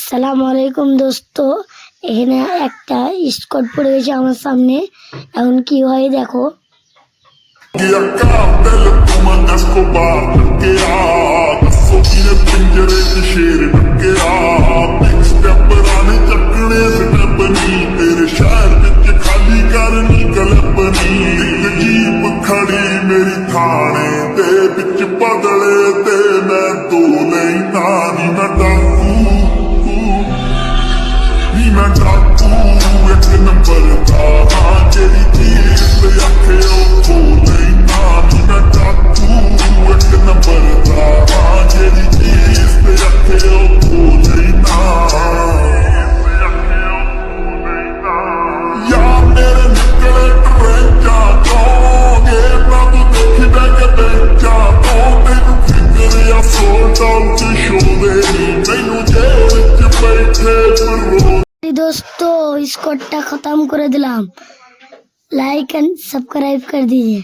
আসসালামু আলাইকুম দোস্ত, এখানে একটা স্কট পড়ে গেছে আমার সামনে। এখন কি হয় দেখো। खड़ी मेरी थाने दे बिच बदले ते मैं दो लेना नी मैं डाकू एक नंबर था जेरी चीज पे आखे खो लेना नी मैं डाकू एक नंबर था जेरी चीज पे आखे खो लेना यार मेरे निकले ट्रेंचा चोगे ना तू देखी बैक बेचा तो तेनू फिकर या सोल्ड आउट शो दे मैनू जेल च बैठे पर दोस्तों स्कॉटটা खत्म করে দিলাম। लाइक एंड सब्सक्राइब कर दीजिए।